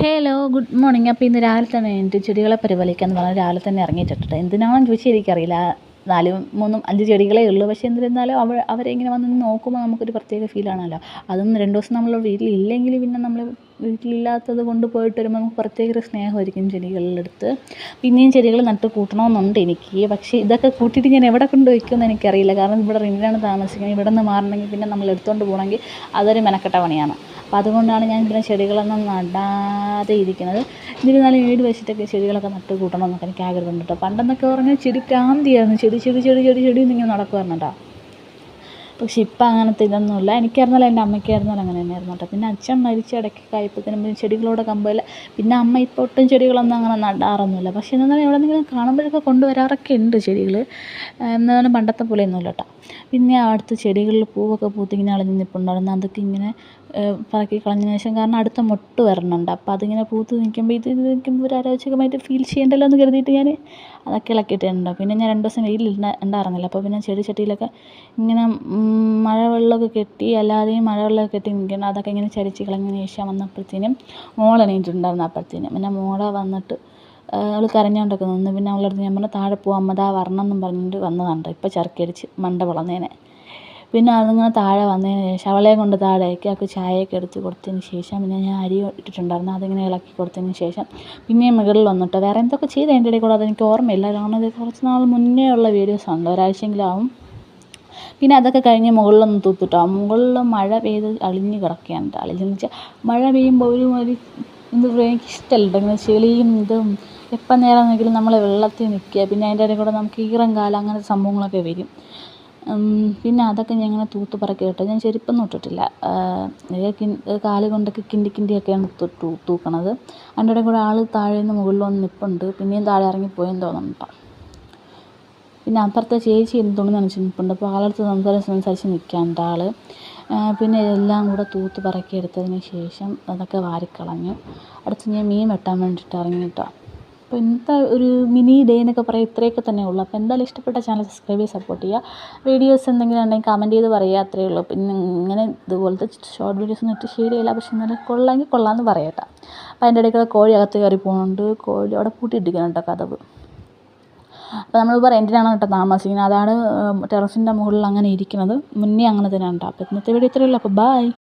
Hello good morning. അപ്പോൾ ഇന്ന് രാവിലെ തന്നെ എൻ്റെ ചെടികളെ പരിപാലിക്കാമെന്ന് പറഞ്ഞാൽ രാവിലെ തന്നെ ഇറങ്ങിയിട്ടിട്ട് എന്തിനാണെന്ന് ചോദിച്ചാൽ എനിക്കറിയില്ല. 4, 3, 5 ചെടികളേ ഉള്ളൂ. പക്ഷേ എന്നിരുന്നാലും അവരെ ഇങ്ങനെ വന്ന് നോക്കുമ്പോൾ നമുക്കൊരു പ്രത്യേക ഫീലാണല്ലോ. അതും 2 ദിവസം നമ്മൾ വീട്ടിലില്ലെങ്കിൽ പിന്നെ നമ്മൾ വീട്ടിലില്ലാത്തത് കൊണ്ട് പോയിട്ട് വരുമ്പോൾ നമുക്ക് പ്രത്യേക ഒരു സ്നേഹമായിരിക്കും ചെടികളുടെ അടുത്ത്. പിന്നെയും ചെടികൾ നട്ട് കൂട്ടണമെന്നുണ്ട് എനിക്ക്. പക്ഷേ ഇതൊക്കെ കൂട്ടിയിട്ട് ഞാൻ എവിടെ കൊണ്ട് വയ്ക്കുമെന്ന് എനിക്കറിയില്ല. കാരണം ഇവിടെ റിങ്ങിലാണ് താമസിക്കുന്നത്. ഇവിടെ നിന്ന് മാറണമെങ്കിൽ പിന്നെ നമ്മൾ എടുത്തുകൊണ്ട് പോകണമെങ്കിൽ അതൊരു മെനക്കെട്ട പണിയാണ്. അപ്പം അതുകൊണ്ടാണ് ഞാൻ പിന്നെ ചെടികളൊന്നും നടാതെ ഇരിക്കുന്നത്. എന്നിരുന്നാലും വീട് വെച്ചിട്ടൊക്കെ ചെടികളൊക്കെ നട്ട് കൂട്ടണം എന്നൊക്കെ എനിക്ക് ആഗ്രഹമുണ്ട് കേട്ടോ. പണ്ടെന്നൊക്കെ പറഞ്ഞാൽ ചെടി പ്രാന്തിയായിരുന്നു. ചെടി എന്നിങ്ങനെ നടക്കുമായിരുന്നു കേട്ടോ. പക്ഷെ ഇപ്പം അങ്ങനത്തെ ഇതൊന്നുമില്ല. എനിക്കായിരുന്നാലും എൻ്റെ അമ്മയ്ക്കായിരുന്നാലും അങ്ങനെ തന്നെയായിരുന്നു കേട്ടോ. പിന്നെ അച്ഛൻ മരിച്ച ഇടയ്ക്കൊക്കെ ആയപ്പോഴത്തേനും പിന്നെ ചെടികളോട് കമ്പമില്ല. പിന്നെ അമ്മ ഇപ്പോൾ ഒട്ടും ചെടികളൊന്നും അങ്ങനെ നടാറൊന്നുമില്ല. പക്ഷേ എന്നാലും എവിടെയെങ്കിലും കാണുമ്പോഴൊക്കെ കൊണ്ടുവരാറൊക്കെ ഉണ്ട് ചെടികൾ. എന്നാലും പണ്ടത്തെ പോലെയൊന്നുമില്ല കേട്ടോ. പിന്നെ അടുത്ത ചെടികളിൽ പൂവൊക്കെ പൂത്തിങ്ങനെ അളിഞ്ഞ് നിൽപ്പുണ്ടായിരുന്നു. അതൊക്കെ ഇങ്ങനെ പറക്കി കളഞ്ഞതിന് ശേഷം, കാരണം അടുത്ത മൊട്ട് വരണുണ്ട്. അപ്പോൾ അതിങ്ങനെ പൂത്ത് നിൽക്കുമ്പോൾ ഇത് നിൽക്കുമ്പോൾ ഒരു അരോചകമായിട്ട് ഫീൽ ചെയ്യണ്ടല്ലോ എന്ന് കരുതിയിട്ട് ഞാൻ അതൊക്കെ ഇളക്കിയിട്ടുണ്ട്. പിന്നെ ഞാൻ 2 ദിവസം ഉണ്ടായിരുന്നില്ല. അപ്പോൾ പിന്നെ ചെടിച്ചട്ടിയിലൊക്കെ ഇങ്ങനെ മഴവെള്ളമൊക്കെ കെട്ടി, അല്ലാതെയും മഴവെള്ളമൊക്കെ കെട്ടി നിൽക്കണം. അതൊക്കെ ഇങ്ങനെ ചരിച്ച് കളഞ്ഞതിന് ശേഷം വന്നപ്പോഴത്തേനും മോൾ എണീറ്റിട്ടുണ്ടായിരുന്നു. അപ്പോഴത്തേനും പിന്നെ മോളെ വന്നിട്ട് അവൾ കരഞ്ഞുകൊണ്ടൊക്കെ നിന്ന്. പിന്നെ അവളുടെ ഞാൻ പറഞ്ഞു താഴെ പോകാം അമ്മ, ദാ വരണം എന്നും പറഞ്ഞിട്ട് വന്നതുണ്ട്. ഇപ്പോൾ ചർക്കടിച്ച് മണ്ട വളർന്നേനെ. പിന്നെ അതിങ്ങനെ താഴെ വന്നതിന് ശേഷം അവളെയും കൊണ്ട് താഴേക്ക് അവൾക്ക് ചായയൊക്കെ എടുത്ത് കൊടുത്തതിന് ശേഷം പിന്നെ ഞാൻ അരി ഇട്ടിട്ടുണ്ടായിരുന്നു. അതിങ്ങനെ ഇളക്കി കൊടുത്തതിന് ശേഷം പിന്നെയും മുകളിൽ വന്നിട്ട് വേറെ എന്തൊക്കെ ചെയ്ത് അതിൻ്റെ ഇടയിൽ കൂടെ അതെനിക്ക് ഓർമ്മയില്ല. കാരണം ഇത് കുറച്ച് നാൾ മുന്നേ ഉള്ള വീഡിയോസാണ്, ഒരാഴ്ചയെങ്കിലും ആവും. പിന്നെ അതൊക്കെ കഴിഞ്ഞ് മുകളിലൊന്ന് തൂത്തിട്ടോ. മുകളിൽ മഴ പെയ്ത് അളിഞ്ഞ് കിടക്കുകയാണ്. അളിഞ്ഞെന്ന് വെച്ചാൽ മഴ പെയ്യുമ്പോൾ ഒരു എന്താ പറയുക, എനിക്കിഷ്ടമല്ല ഇങ്ങനെ ചെളിയും ഇതും. എപ്പം നേരം നോക്കിയാലും നമ്മൾ വെള്ളത്തിൽ നിൽക്കുക. പിന്നെ അതിൻ്റെ ഇടയിൽ കൂടെ നമുക്ക് ഈറൻ കാലം അങ്ങനത്തെ സംഭവങ്ങളൊക്കെ വരും. പിന്നെ അതൊക്കെ ഞാൻ ഇങ്ങനെ തൂത്ത് പറക്കി കേട്ടോ. ഞാൻ ചെരുപ്പൊന്നും ഇട്ടിട്ടില്ല. കാല് കൊണ്ടൊക്കെ കിണ്ടിയൊക്കെയാണ് തൂക്കണത്. അതിൻ്റെ ഇടയിൽ കൂടെ ആൾ താഴെ നിന്ന് മുകളിൽ വന്ന് നിൽപ്പുണ്ട്. പിന്നെയും താഴെ ഇറങ്ങിപ്പോയെന്ന് തോന്നുന്നുണ്ടോ. പിന്നെ അപ്പുറത്തെ ചേച്ചി തുണി നനച്ച് നിൽപ്പുണ്ട്. അപ്പോൾ ആളടുത്ത് സംസാരിച്ച് നിൽക്കാണ്ട് ആൾ. പിന്നെ ഇതെല്ലാം കൂടെ തൂത്ത് പറക്കി എടുത്തതിന് ശേഷം അതൊക്കെ വാരിക്കളഞ്ഞു. അടുത്ത് ഞാൻ മീൻ വെട്ടാൻ വേണ്ടിയിട്ട് ഇറങ്ങി കേട്ടോ. അപ്പോൾ ഇന്നത്തെ ഒരു മിനി ഡേ എന്നൊക്കെ പറയാം, ഇത്രയൊക്കെ തന്നെ ഉള്ളൂ. അപ്പോൾ എന്തായാലും ഇഷ്ടപ്പെട്ട ചാനൽ സബ്സ്ക്രൈബ് ചെയ്ത് സപ്പോർട്ട് ചെയ്യുക. വീഡിയോസ് എന്തെങ്കിലും ഉണ്ടെങ്കിൽ കമൻറ്റ് ചെയ്ത് പറയുക, അത്രയേ ഉള്ളൂ. പിന്നെ ഇങ്ങനെ ഇതുപോലത്തെ ഷോർട്ട് വീഡിയോസ് ഒന്നും ഇട്ട് ശരിയല്ല. പക്ഷെ എന്നാലും കൊള്ളാമെങ്കിൽ കൊള്ളാമെന്ന് പറയട്ടെ. അപ്പോൾ അതിൻ്റെ ഇടയ്ക്ക് കോഴി അകത്ത് കയറി പോകുന്നുണ്ട്. കോഴി അവിടെ പൂട്ടിയിട്ടിരിക്കണം കേട്ടോ കതവ്. അപ്പോൾ നമ്മളിപ്പോൾ റെൻറ്റിനാണ് കേട്ടോ താമസിക്കുന്നത്. അതാണ് ടെറസിൻ്റെ മുകളിൽ അങ്ങനെ ഇരിക്കുന്നത്. മുന്നേ അങ്ങനെ തന്നെ ഉണ്ടോ. അപ്പോൾ ഇന്നത്തെ വീഡിയോ ഇത്രയേ ഉള്ളൂ. അപ്പോൾ ബൈ.